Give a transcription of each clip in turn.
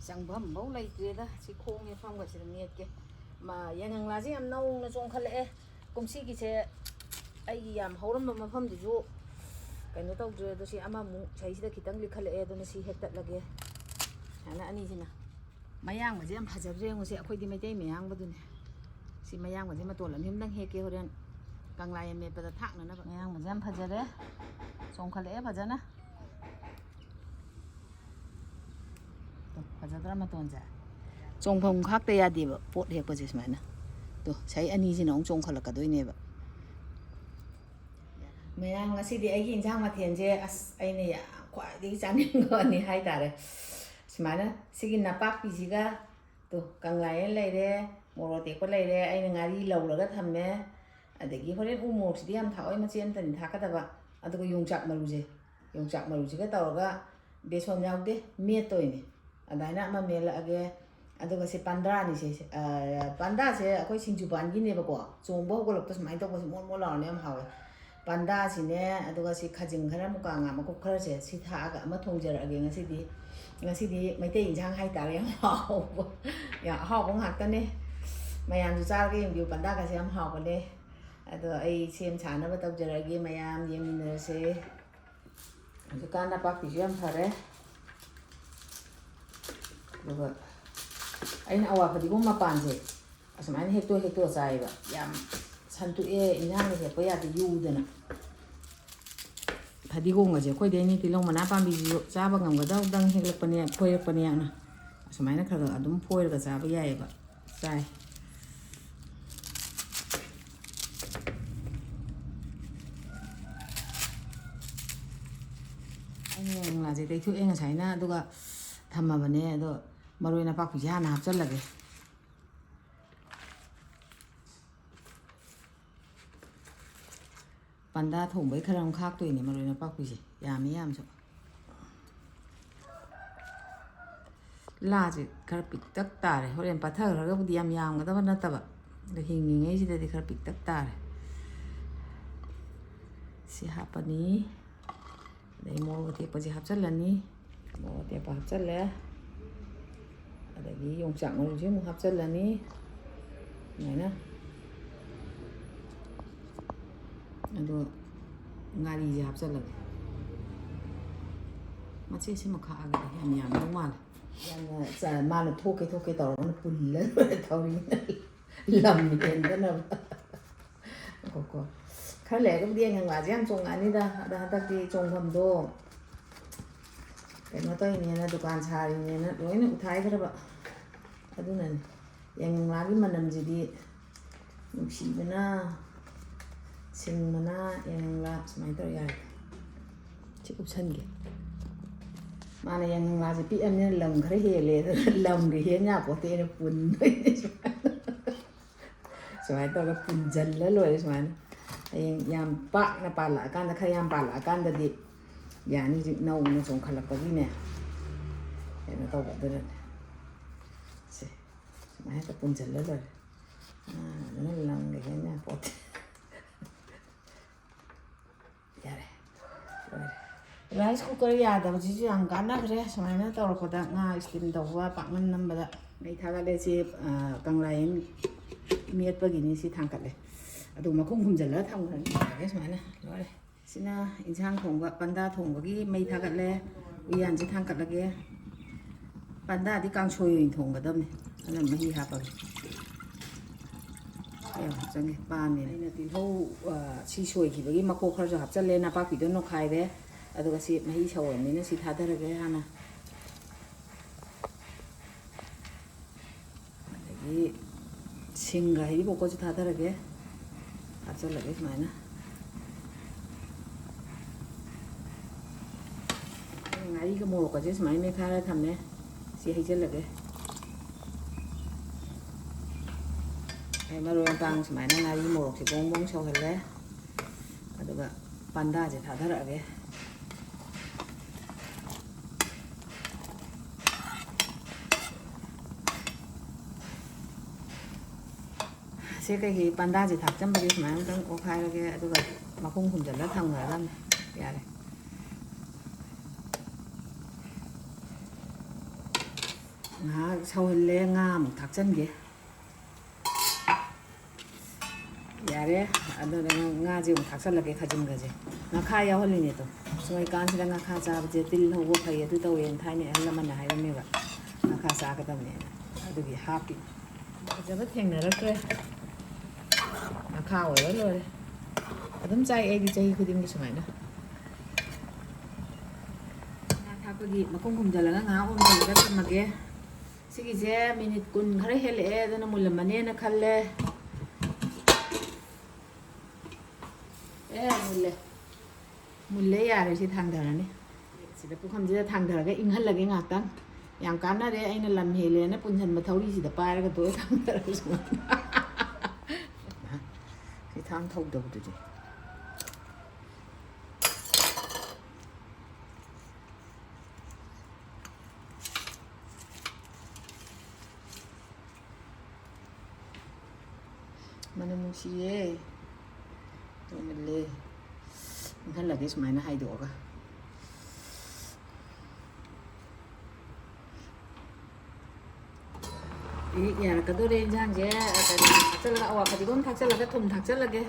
ꯆꯪꯐꯝꯐꯧ ꯂꯩꯇ꯭ꯔꯦꯗ ꯁꯤ ꯈꯣꯡꯁꯦ ꯐꯝꯒꯁꯤꯗ ꯃꯦꯠꯀꯦ ꯌꯥꯏꯉꯪꯂꯥꯁꯦ ꯌꯥꯝ ꯅꯧꯅ ꯆꯣꯡꯈꯠꯂꯛꯑꯦ ꯀꯨꯝꯁꯤꯒꯤꯁꯦ ꯑꯩꯒꯤ ꯌꯥꯝ ꯍꯧꯔꯝꯕ ꯃꯐꯝꯗꯨꯁꯨ ꯀꯩꯅꯣ ꯇꯧꯗ꯭ꯔꯦ ꯑꯗꯣ ꯁꯤ ꯑꯃꯃꯨꯛ ꯁꯩꯁꯤꯗ ꯈꯤꯇꯪ ꯂꯤꯈꯠꯂꯛꯑꯦ ꯑꯗꯨꯅ ꯁꯤ ꯍꯦꯛꯇꯠꯂꯒꯦ ꯁꯨꯃꯥꯏꯅ ꯑꯅꯤꯁꯤꯅ ꯃꯌꯥꯡꯕꯁꯦ ꯌꯥꯝ ꯐꯖꯗ꯭ꯔꯦ ꯌꯦꯡꯉꯨꯁꯦ ꯑꯩꯈꯣꯏꯗꯤ ꯃꯩꯇꯩ ꯃꯌꯥꯡꯕꯗꯨꯅꯦ ꯁꯤ ꯃꯌꯥꯡꯕꯁꯦ ꯃꯇꯣꯜ ꯑꯅꯤ ꯑꯍꯨꯝꯗꯪ ꯍꯦꯛꯀꯦ ꯍꯣꯔꯦꯟ ꯀꯪꯂꯥ ꯌꯥꯝ ꯃꯦꯠꯄꯗ ꯊꯥꯛꯅꯅꯕ ꯃꯌꯥꯡꯕꯁꯦ ꯌꯥꯝ ꯐꯖꯔꯦ ꯆꯣꯡꯈꯠꯂꯛꯑꯦ ꯐꯖꯅ ꯐꯖꯗ꯭ꯔꯥ ꯃꯇꯣꯟꯁꯦ ꯆꯣꯡꯐꯝ ꯈꯥꯛꯇ ꯌꯥꯗꯦꯕ ꯄꯣꯠ ꯍꯦꯛꯄꯁꯦ ꯁꯨꯃꯥꯏꯅ ꯁꯥꯏ ꯑꯅꯤꯁꯤꯅ ꯑꯃꯨꯛ ꯆꯣꯡꯈꯠꯂꯛꯀꯗꯣꯏꯅꯦꯕ ꯃꯌꯥꯝ ꯉꯁꯤꯗꯤ ꯑꯩꯒꯤ ꯏꯟꯁꯥꯡ ꯃꯊꯦꯜꯁꯦ ꯑꯁ ꯑꯩꯅ ꯌꯥꯝ ꯈ꯭ꯋꯥꯏꯗꯒꯤ ꯆꯥꯅꯤꯡꯕꯅꯤ ꯍꯥꯏꯇꯥꯔꯦ ꯁꯨꯃꯥꯏꯅ ꯁꯤꯒꯤ ꯅꯄꯥꯛꯄꯤꯁꯤꯒ ꯀꯪꯂꯥꯌꯦꯟ ꯂꯩꯔꯦ ꯃꯣꯔꯣꯛ ꯑꯇꯦꯛꯄ ꯂꯩꯔꯦ ꯑꯩꯅ ꯉꯥꯔꯤ ꯂꯧꯔꯒ ꯊꯝꯃꯦ ꯑꯗꯒꯤ ꯍꯣꯔꯦꯟ ꯎ ꯃꯣꯔꯣꯛꯁꯤꯗꯤ ꯌꯥꯝ ꯊꯥꯛꯑꯣꯏ ꯃꯆꯦ ꯑꯃꯇꯅꯤ ꯊꯥꯛꯀꯗꯕ ꯑꯗꯨꯒ ꯌꯣꯡꯆꯥꯛ ꯃꯔꯨꯁꯦ ꯌꯣꯡꯆꯥꯛ ꯃꯔꯨꯁꯤꯒ ꯇꯧꯔꯒ ꯕꯦꯁꯣꯟ ꯌꯥꯎꯗꯦ ꯃꯦꯠꯇꯣꯏꯅꯦ ꯑꯗꯨꯃꯥꯏꯅ ꯑꯃ ꯃꯦꯠꯂꯛꯑꯒꯦ ꯑꯗꯨꯒ ꯁꯤ ꯄꯥꯟꯗ꯭ꯔꯥꯅꯤꯁꯦ ꯄꯥꯟꯗꯥꯁꯦ ꯑꯩꯈꯣꯏ ꯁꯤꯡꯖꯨꯄꯥꯟꯒꯤꯅꯦꯕꯀꯣ ꯆꯣꯡꯕ ꯍꯧꯒꯠꯂꯛꯄ ꯁꯨꯃꯥꯏꯅ ꯇꯧꯕꯁꯦ ꯃꯣꯟ ꯃꯣꯟ ꯂꯥꯎꯔꯅꯤ ꯌꯥꯝ ꯍꯥꯎꯋꯦ ꯄꯥꯟꯗꯥꯁꯤꯅꯦ ꯑꯗꯨꯒ ꯁꯤ ꯈꯥꯖꯤꯡ ꯈꯔ ꯃꯨꯀꯥ ꯉꯥ ꯃꯀꯨꯞ ꯈꯔꯁꯦ ꯁꯤ ꯊꯥꯛꯑꯒ ꯑꯃ ꯊꯣꯡꯖꯔꯛꯑꯒꯦ ꯉꯁꯤꯗꯤ ꯃꯩꯇꯩ ꯏꯟꯁꯥꯡ ꯍꯥꯏꯇꯥꯔꯦ ꯌꯥꯝ ꯍꯥꯎꯕ ꯌꯥꯝ ꯑꯍꯥꯎꯕ ꯉꯥꯛꯇꯅꯦ ꯃꯌꯥꯝꯁꯨ ꯆꯥꯔꯒ ꯌꯦꯡꯕꯤꯌꯨ ꯄꯥꯟꯗꯥꯒꯁꯦ ꯌꯥꯝ ꯍꯥꯎꯕꯅꯦ ꯑꯗꯣ ꯑꯩ ꯁꯦꯝ ꯁꯥꯅꯕ ꯇꯧꯖꯔꯛꯑꯒꯦ ꯃꯌꯥꯝ ꯌꯦꯡꯃꯤꯟꯅꯔꯁꯦ ꯍꯧꯖꯤꯛꯀꯥꯟ ꯅꯄꯥꯛꯄꯤꯁꯨ ꯌꯥꯝ ꯐꯔꯦ ꯑꯗꯨꯒ ꯑꯩꯅ ꯑꯋꯥ ꯐꯗꯤꯒꯣꯝ ꯃꯄꯥꯟꯁꯦ ꯑꯁꯨꯃꯥꯏꯅ ꯍꯦꯛꯇꯣꯛ ꯆꯥꯏꯌꯦꯕ ꯌꯥꯝ ꯁꯟꯇꯣꯛꯑꯦ ꯏꯟꯖꯥꯡꯗ ꯍꯦꯛꯄ ꯌꯥꯗꯦ ꯌꯨꯗꯅ ꯐꯗꯤꯒꯣꯝꯒꯁꯦ ꯑꯩꯈꯣꯏꯗꯩꯅꯤ ꯇꯤꯜꯍꯧ ꯃꯅꯥ ꯄꯥꯝꯕꯤꯁꯤꯁꯨ ꯆꯥꯕ ꯉꯝꯒꯗꯕꯗꯪ ꯍꯦꯛꯂꯛꯄꯅꯦ ꯐꯣꯏꯔꯛꯄꯅꯦꯅ ꯑꯁꯨꯃꯥꯏꯅ ꯈꯔ ꯈꯔ ꯑꯗꯨꯝ ꯐꯣꯏꯔꯒ ꯆꯥꯕ ꯌꯥꯏꯑꯕ ꯆꯥꯏ ꯑꯩꯅ ꯌꯥꯏꯉꯪꯂꯥꯁꯦ ꯇꯩꯊꯣꯛꯑꯦ ꯉꯁꯥꯏꯅ ꯑꯗꯨꯒ ꯊꯝꯃꯕꯅꯦ ꯑꯗꯣ ꯃꯔꯣꯏ ꯅꯄꯥꯛꯄꯤꯁꯦ ꯍꯥꯟꯅ ꯍꯥꯞꯆꯜꯂꯒꯦ ꯄꯥꯟꯗꯥ ꯊꯣꯡꯕꯩ ꯈꯔ ꯑꯃ ꯈꯥꯛꯇꯣꯏꯅꯦ ꯃꯔꯣꯏ ꯅꯄꯥꯛꯄꯤꯁꯦ ꯌꯥꯝꯃꯤ ꯌꯥꯝꯁꯨ ꯂꯥꯁꯦ ꯈꯔ ꯄꯤꯛꯇꯛ ꯇꯥꯔꯦ ꯍꯣꯔꯦꯟ ꯄꯠꯊꯈ꯭ꯔꯒꯕꯨꯗꯤ ꯌꯥꯝ ꯌꯥꯝꯒꯗꯕ ꯅꯠꯇꯕ ꯑꯗꯣ ꯍꯤꯡꯉꯤꯉꯩꯁꯤꯗꯗꯤ ꯈꯔ ꯄꯤꯛꯇꯛ ꯇꯥꯔꯦ ꯁꯤ ꯍꯥꯞꯄꯅꯤ ꯑꯗꯩ ꯃꯣꯔꯣꯛ ꯑꯇꯦꯛꯄꯁꯦ ꯍꯥꯞꯆꯤꯜꯂꯅꯤ ꯃꯣꯔꯣꯛ ꯑꯇꯦꯛꯄ ꯍꯥꯞꯆꯜꯂꯦ ꯑꯗꯒꯤ ꯌꯣꯡꯆꯥꯛ ꯃꯔꯨꯁꯦ ꯑꯃꯨꯛ ꯍꯥꯞꯆꯤꯜꯂꯅꯤ ꯑꯗꯨꯃꯥꯏꯅ ꯑꯗꯣ ꯉꯥꯔꯤꯁꯦ ꯍꯥꯞꯆꯜꯂꯒꯦ ꯃꯆꯦꯁꯤꯃ ꯈꯥꯛꯑꯒꯗꯤ ꯌꯥꯝ ꯌꯥꯝꯗꯧ ꯃꯥꯜꯂꯦ ꯌꯥꯝꯅ ꯃꯥꯅ ꯊꯣꯛꯀꯦ ꯇꯧꯔꯒꯅ ꯄꯨꯜꯂ ꯇꯧꯔꯤꯅ ꯂꯝ ꯍꯦꯟꯗꯅꯕ ꯀꯣ ꯈꯔ ꯂꯩꯔꯒꯕꯨꯗꯤ ꯌꯥꯏꯉꯪꯂꯥꯁꯦ ꯌꯥꯝ ꯆꯣꯡꯉꯛꯑꯅꯤꯗ ꯑꯗ ꯍꯟꯗꯛꯇꯤ ꯆꯣꯡꯐꯝꯗꯣ ꯀꯩꯅꯣ ꯇꯧꯔꯤꯅꯦꯅ ꯗꯨꯀꯥꯟ ꯁꯥꯔꯤꯅꯦꯅ ꯂꯣꯏꯅ ꯎꯊꯥꯏꯈ꯭ꯔꯕ ꯑꯗꯨꯅꯅꯤ ꯌꯥꯏꯉꯪꯂꯥꯒꯤ ꯃꯅꯝꯁꯤꯗꯤ ꯅꯨꯡꯁꯤꯕꯅ ꯁꯤꯡꯕꯅ ꯌꯥꯏꯉꯪꯂꯥ ꯁꯨꯃꯥꯏꯅ ꯇꯧꯔ ꯌꯥꯔꯦ ꯁꯤ ꯎꯞꯁꯟꯒꯦ ꯃꯥꯅ ꯌꯥꯏꯉꯪꯂꯥꯁꯦ ꯄꯤꯛꯑꯕꯅꯤꯅ ꯂꯝ ꯈꯔ ꯍꯦꯜꯂꯦ ꯑꯗꯨꯅ ꯂꯝꯒ ꯍꯦꯟ ꯌꯥꯄꯣꯠꯇꯦꯅ ꯄꯨꯟꯗꯣꯏꯅꯦ ꯁꯨꯃꯥꯏꯅ ꯇꯧꯔꯒ ꯄꯨꯟꯁꯤꯜꯂ ꯂꯣꯏꯔꯦ ꯁꯨꯃꯥꯏꯅ ꯍꯌꯦꯡ ꯌꯥꯝ ꯄꯥꯛꯅ ꯄꯥꯜꯂꯛꯑꯀꯥꯟꯗ ꯈꯔ ꯌꯥꯝ ꯄꯥꯜꯂꯛꯑꯀꯥꯟꯗꯗꯤ ꯌꯥꯅꯤ ꯍꯧꯖꯤꯛ ꯅꯧꯅ ꯆꯣꯡꯈꯠꯂꯛꯄꯒꯤꯅꯦ ꯀꯩꯅꯣ ꯇꯧꯕ ꯑꯗꯨꯅꯅꯦ ꯁꯦ ꯁꯨꯃꯥꯏꯅ ꯍꯦꯛꯇ ꯄꯨꯟꯁꯤꯜꯂ ꯂꯣꯏꯔꯦ ꯑꯗꯨꯅ ꯂꯝꯒ ꯍꯦꯟ ꯌꯥꯄꯣꯠꯇꯦ ꯌꯥꯔꯦ ꯂꯣꯏꯔꯦ ꯔꯥꯏꯁ ꯀꯨꯀꯔ ꯌꯥꯗꯕꯁꯤꯁꯨ ꯌꯥꯝ ꯀꯥꯟꯅꯈ꯭ꯔꯦ ꯁꯨꯃꯥꯏꯅ ꯇꯧꯔꯛꯄꯗ ꯉꯥ ꯏꯁꯇꯤꯝ ꯇꯧꯕ ꯄꯥꯛꯅꯝ ꯅꯝꯕꯗ ꯃꯩ ꯊꯥꯒꯠꯂꯦ ꯁꯤ ꯀꯪꯂꯥꯌꯦꯟ ꯃꯦꯠꯄꯒꯤꯅꯤ ꯁꯤ ꯊꯥꯡꯀꯠꯂꯦ ꯑꯗꯨ ꯃꯈꯨꯝ ꯈꯨꯝꯖꯤꯜꯂꯒ ꯊꯝꯈ꯭ꯔꯅꯤ ꯁꯨꯃꯥꯏꯅ ꯂꯣꯏꯔꯦ ꯁꯤꯅ ꯏꯟꯁꯥꯡ ꯊꯣꯡꯕ ꯄꯟꯗꯥ ꯊꯣꯡꯕꯒꯤ ꯃꯩ ꯊꯥꯒꯠꯂꯦ ꯎꯌꯥꯟꯁꯦ ꯊꯥꯡꯀꯠꯂꯒꯦ ꯄꯟꯗꯥꯗꯤ ꯀꯥꯡꯁꯣꯏ ꯑꯣꯏꯅ ꯊꯣꯡꯒꯗꯕꯅꯤ ꯑꯗꯨꯅ ꯃꯍꯤ ꯍꯥꯞꯄꯒꯦ ꯆꯪꯉꯦ ꯄꯥꯝꯃꯦ ꯑꯩꯅ ꯇꯤꯜꯍꯧ ꯁꯤ ꯁꯣꯏꯈꯤꯕꯒꯤ ꯃꯀꯣꯛ ꯈꯔꯁꯨ ꯍꯥꯞꯆꯜꯂꯦ ꯅꯄꯥꯛꯄꯤꯗꯣ ꯅꯣꯈꯥꯏꯔꯦ ꯑꯗꯨꯒ ꯁꯤ ꯃꯍꯤ ꯁꯧꯔꯕꯅꯤꯅ ꯁꯤ ꯊꯥꯗꯔꯒꯦ ꯍꯥꯟꯅ ꯑꯗꯒꯤ ꯁꯤꯡꯒ ꯍꯩꯔꯤꯕꯣꯞꯀꯁꯨ ꯊꯥꯗꯔꯒꯦ ꯍꯥꯞꯆꯜꯂꯒꯦ ꯁꯨꯃꯥꯏꯅ ꯉꯥꯔꯤꯒ ꯃꯣꯔꯣꯛꯀꯁꯦ ꯁꯨꯃꯥꯏꯅ ꯃꯦꯠꯈꯥꯏꯔ ꯊꯝꯃꯦ ꯁꯤ ꯍꯩꯖꯤꯜꯂꯒꯦ ꯃꯔꯣꯏ ꯃꯄꯥꯡ ꯁꯨꯃꯥꯏꯅ ꯉꯥꯔꯤ ꯃꯣꯔꯣꯛꯁꯦ ꯕꯣꯡ ꯕꯣꯡ ꯁꯧꯍꯜꯂꯦ ꯑꯗꯨꯒ ꯄꯥꯟꯗꯥꯁꯦ ꯊꯥꯗꯔꯛꯑꯒꯦ ꯁꯤ ꯀꯩꯀꯩ ꯄꯥꯟꯗꯥꯁꯦ ꯊꯥꯛꯆꯟꯕꯒꯤ ꯁꯨꯃꯥꯏꯅ ꯑꯃꯨꯛꯇꯪ ꯑꯣꯠꯈꯥꯏꯔꯒꯦ ꯑꯗꯨꯒ ꯃꯈꯨꯝ ꯈꯨꯝꯖꯤꯜꯂꯒ ꯊꯝꯈ꯭ꯔꯗꯕꯅꯤ ꯌꯥꯔꯦ ꯉꯥꯏꯍꯥꯛ ꯁꯧꯍꯜꯂꯦ ꯉꯥ ꯑꯃꯨꯛ ꯊꯥꯛꯆꯟꯒꯦ ꯌꯥꯔꯦ ꯑꯗꯨꯅ ꯉꯥꯁꯦ ꯑꯃꯨꯛ ꯊꯥꯛꯆꯜꯂꯒꯦ ꯈꯥꯖꯤꯟꯒꯁꯦ ꯉꯥꯈꯥ ꯌꯥꯎꯍꯜꯂꯤꯅꯦ ꯇꯣ ꯁꯨꯝꯀꯥꯟꯁꯤꯗ ꯉꯥꯈꯥ ꯆꯥꯕꯁꯦ ꯇꯤꯜ ꯍꯧꯕ ꯐꯩ ꯑꯗꯨ ꯇꯧꯋꯦꯅ ꯊꯥꯏꯅ ꯑꯍꯜ ꯂꯃꯟꯅ ꯍꯥꯏꯔꯝꯃꯦꯕ ꯉꯥꯈꯥ ꯆꯥꯒꯗꯕꯅꯦꯅ ꯑꯗꯨꯒꯤ ꯍꯥꯞꯄꯤ ꯐꯖꯕ ꯊꯦꯡꯅꯔꯛꯇ꯭ꯔꯦ ꯉꯥꯈꯥ ꯑꯣꯏꯔ ꯂꯣꯏꯔꯦ ꯑꯗꯨꯝ ꯆꯥꯏ ꯑꯩꯗꯤ ꯆꯍꯤ ꯈꯨꯗꯤꯡꯒꯤ ꯁꯨꯃꯥꯏꯅ ꯉꯥ ꯊꯥꯛꯄꯒꯤ ꯃꯈꯨꯝ ꯈꯨꯝꯖꯤꯜꯂꯒ ꯉꯥꯏꯍꯥꯛ ꯑꯣꯟꯁꯤꯜꯂꯒ ꯊꯝꯃꯒꯦ ꯁꯤꯒꯤꯁꯦ ꯃꯤꯅꯤꯠ 10 ꯈꯔ ꯍꯦꯜꯂꯛꯑꯦ ꯑꯗꯨꯅ ꯃꯨꯜꯂꯝꯃꯅꯦꯅ ꯈꯜꯂꯦ ꯃꯨꯜꯂꯦ ꯃꯨꯜꯂꯦ ꯌꯥꯔꯦ ꯁꯤ ꯊꯥꯡꯊꯔꯅꯤ ꯁꯤꯗ ꯄꯨꯈꯝꯁꯤꯗ ꯊꯥꯡꯊꯔꯒ ꯏꯪꯍꯜꯂꯒꯦ ꯉꯥꯛꯇꯪ ꯌꯥꯝ ꯀꯥꯟꯅꯔꯦ ꯑꯩꯅ ꯂꯝ ꯍꯦꯜꯂꯦꯅ ꯄꯨꯟꯁꯤꯟꯕ ꯊꯧꯔꯤꯁꯤꯗ ꯄꯥꯏꯔꯒ ꯇꯣꯏ ꯊꯥꯡꯊꯔꯒ ꯁꯨꯃꯥꯏꯅ ꯁꯤ ꯊꯥꯡ ꯊꯧꯗꯕꯗꯨꯗꯤ ꯃꯅꯝ ꯅꯨꯡꯁꯤꯌꯦ ꯃꯨꯜꯂꯦ ꯏꯪꯍꯜꯂꯒꯦ ꯁꯨꯃꯥꯏꯅ ꯍꯥꯏꯗꯣꯛꯑꯒ ꯌꯥꯔꯛꯀꯗꯣꯔꯦ ꯏꯟꯁꯥꯡꯁꯦ ꯀꯩꯅꯣ ꯊꯥꯛꯆꯜꯂꯒ ꯑꯋꯥ ꯐꯗꯤꯒꯣꯝ ꯊꯥꯛꯆꯜꯂꯒ ꯊꯨꯝ ꯊꯥꯛꯆꯜꯂꯒꯦ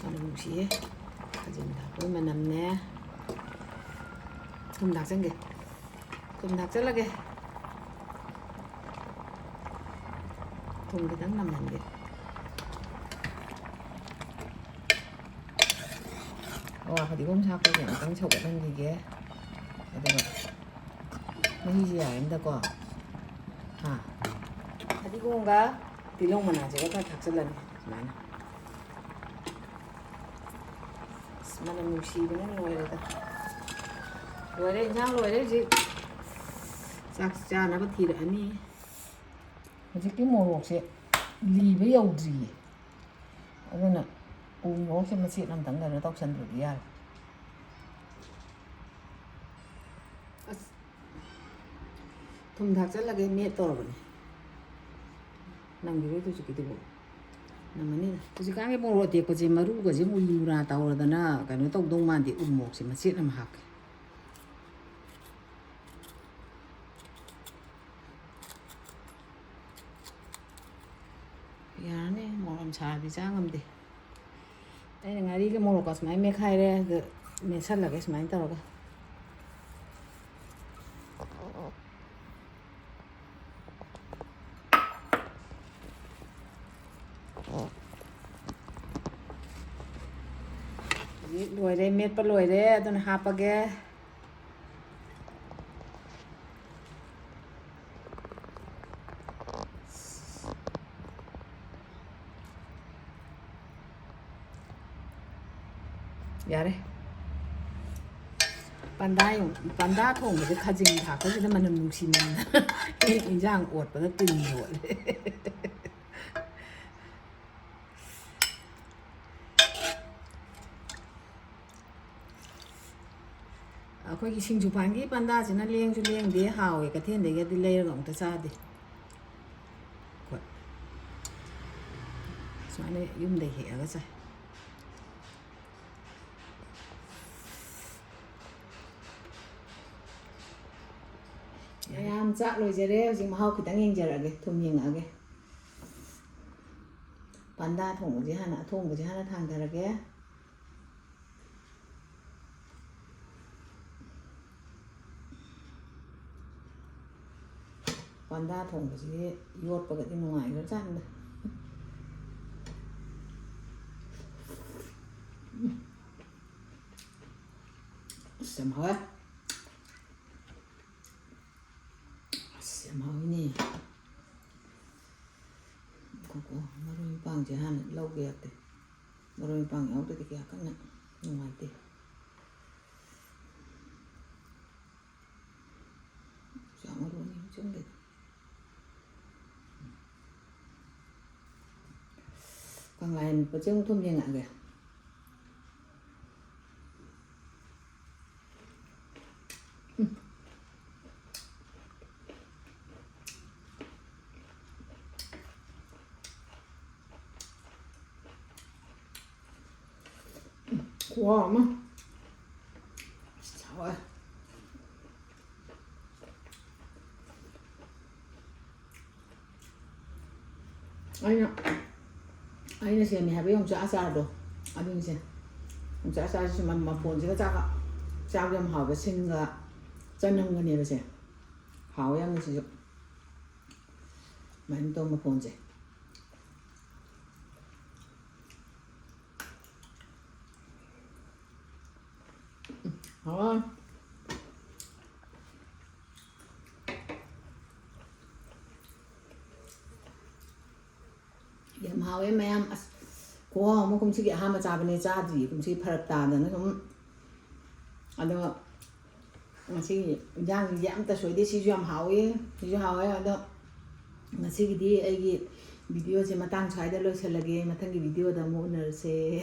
ꯃꯅꯝ ꯅꯨꯡꯁꯤꯌꯦ ꯈꯥꯖꯤꯟ ꯊꯥꯛꯄꯒꯤ ꯃꯅꯝꯅꯦ ꯊꯨꯝ ꯊꯥꯛꯆꯟꯒꯦ ꯊꯨꯝ ꯊꯥꯛꯆꯜꯂꯒꯦ ꯊꯨꯝ ꯈꯤꯇꯪ ꯅꯝꯍꯟꯒꯦ ꯑꯋꯥ ꯐꯗꯤꯒꯣꯝ ꯊꯥꯛꯄꯁꯦ ꯑꯃꯨꯛꯇꯪ ꯁꯧꯒꯠꯍꯟꯈꯤꯒꯦ ꯑꯗꯨꯒ ꯃꯍꯤꯁꯦ ꯌꯥꯔꯤꯝꯗꯀꯣ ꯐꯗꯤꯒꯣꯝꯒ ꯇꯤꯜꯍꯧ ꯃꯅꯥꯁꯤꯒ ꯈꯔ ꯊꯥꯛꯆꯜꯂꯅꯤ ꯁꯨꯃꯥꯏꯅ ꯃꯅꯝ ꯅꯨꯡꯁꯤꯕꯅ ꯂꯣꯏꯔꯦꯗ ꯂꯣꯏꯔꯦ ꯏꯟꯁꯥꯡ ꯂꯣꯏꯔꯦ ꯍꯧꯖꯤꯛ ꯆꯥꯛ ꯆꯥꯅꯕ ꯊꯤꯔꯛꯑꯅꯤ ꯍꯧꯖꯤꯛꯀꯤ ꯃꯣꯔꯣꯛꯁꯦ ꯂꯤꯕ ꯌꯧꯗ꯭ꯔꯤꯌꯦ ꯑꯗꯨꯅ ꯎ ꯃꯣꯔꯣꯛꯁꯦ ꯃꯆꯦꯠ ꯑꯃꯇꯪ ꯀꯩꯅꯣ ꯇꯧꯁꯟꯗ꯭ꯔꯗꯤ ꯌꯥꯔꯦ ꯑꯁ ꯊꯨꯝ ꯊꯥꯛꯆꯜꯂꯒꯦ ꯃꯦꯠ ꯇꯧꯔꯕꯅꯦ ꯅꯪꯈꯤꯔꯣꯏꯗ ꯍꯧꯖꯤꯛꯀꯤꯗꯨꯕꯨ ꯅꯪꯉꯅꯤꯗ ꯍꯧꯖꯤꯛꯀꯥꯟꯒꯤ ꯃꯣꯔꯣꯛ ꯑꯇꯦꯛꯄꯁꯦ ꯃꯔꯨꯒꯁꯦ ꯃꯨꯔꯤ ꯃꯨꯔꯥ ꯇꯧꯔꯗꯅ ꯀꯩꯅꯣ ꯇꯧꯗꯧ ꯃꯥꯟꯗꯦ ꯎ ꯃꯣꯔꯣꯛꯁꯦ ꯃꯆꯦꯠ ꯑꯃ ꯍꯥꯞꯀꯦ ꯌꯥꯔꯅꯤ ꯃꯣꯔꯣꯛ ꯌꯥꯝ ꯁꯥꯔꯗꯤ ꯆꯥ ꯉꯝꯗꯦ ꯑꯩꯅ ꯉꯥꯔꯤꯒ ꯃꯣꯔꯣꯛꯀ ꯁꯨꯃꯥꯏꯅ ꯃꯦꯠꯈꯥꯏꯔꯦ ꯑꯗ ꯃꯦꯠꯁꯜꯂꯒꯦ ꯁꯨꯃꯥꯏꯅ ꯇꯧꯔꯒ ꯍꯧꯖꯤꯛ ꯂꯣꯏꯔꯦ ꯃꯦꯠꯄ ꯂꯣꯏꯔꯦ ꯑꯗꯨꯅ ꯍꯥꯞꯄꯒꯦ ꯌꯥꯔꯦ ꯄꯟꯗꯥ ꯊꯣꯡꯕꯁꯦ ꯈꯥꯖꯤꯡ ꯊꯥꯛꯄꯁꯤꯗ ꯃꯅꯝ ꯅꯨꯡꯁꯤꯃꯟꯗꯅ ꯏꯟꯖꯥꯡ ꯑꯣꯠꯄꯗ ꯇꯤꯟ ꯌꯣꯠꯂꯦ ꯑꯩꯈꯣꯏꯒꯤ ꯁꯤꯡꯖꯨꯄꯥꯟꯒꯤ ꯄꯟꯗꯥꯁꯤꯅ ꯂꯦꯡꯁꯨ ꯂꯦꯡꯗꯦ ꯍꯥꯎꯋꯦ ꯀꯩꯊꯦꯜꯗꯒꯤꯗꯤ ꯂꯩꯔꯒ ꯑꯃꯨꯛꯇ ꯆꯥꯗꯦ ꯍꯣꯏ ꯁꯨꯃꯥꯏꯅ ꯌꯨꯝꯗꯩ ꯍꯦꯛꯑꯒ ꯆꯥꯏ ꯃꯌꯥꯝ ꯆꯥꯛ ꯂꯣꯏꯖꯔꯦ ꯍꯧꯖꯤꯛ ꯃꯍꯥꯎ ꯈꯤꯇꯪ ꯌꯦꯡꯖꯔꯛꯑꯒꯦ ꯊꯨꯝ ꯌꯦꯡꯉꯛꯑꯒꯦ ꯄꯟꯗꯥ ꯊꯣꯡꯕꯁꯦ ꯍꯥꯟꯅ ꯑꯊꯣꯡꯕꯁꯦ ꯍꯥꯟꯅ ꯊꯥꯡꯊꯔꯒꯦ ꯄꯟꯗꯥ ꯊꯣꯡꯕꯁꯤ ꯌꯣꯠꯄꯒꯗꯤ ꯅꯨꯡꯉꯥꯏꯈ꯭ꯔꯖꯥꯠꯅꯤꯗ ꯑꯁ ꯌꯥꯝ ꯍꯥꯎꯋꯦ ꯑꯁ ꯌꯥꯝ ꯍꯥꯎꯋꯤꯅꯦ ꯃꯔꯣꯏ ꯃꯄꯥꯡꯁꯦ ꯍꯥꯟꯅ ꯂꯧꯒꯦ ꯌꯥꯛꯇꯦ ꯃꯔꯣꯏ ꯃꯄꯥꯡ ꯌꯥꯎꯗ꯭ꯔꯗꯤ ꯀꯌꯥ ꯀꯟꯅ ꯅꯨꯡꯉꯥꯏꯇꯦ ꯆꯥꯛ ꯃꯔꯨ ꯑꯅꯤ ꯑꯍꯨꯝ ꯆꯪꯗꯦꯗ ꯀꯪꯂꯥꯌꯦꯟ ꯃꯦꯠꯄꯁꯦ ꯑꯃꯨꯛ ꯊꯨꯝ ꯌꯦꯡꯉꯛꯑꯒꯦ Wow mà Trời ơi Ayun na siya may habi yung sa asado Ano yun siya yung sa asado siya mapun siya tsaka Tsaka yung hao ba singa Chanang nga nila siya Hao yang siya Main to mapun siya Hao Yam hao em em Kuha mo kung sige hama chaba ni chadi kung sige parak ta na kung Ano Ngasi yang yam ta soy di si yam hao eh si hao eh ano Ngasi di ay video si matang chai da lo sa lagi matang video da mo na se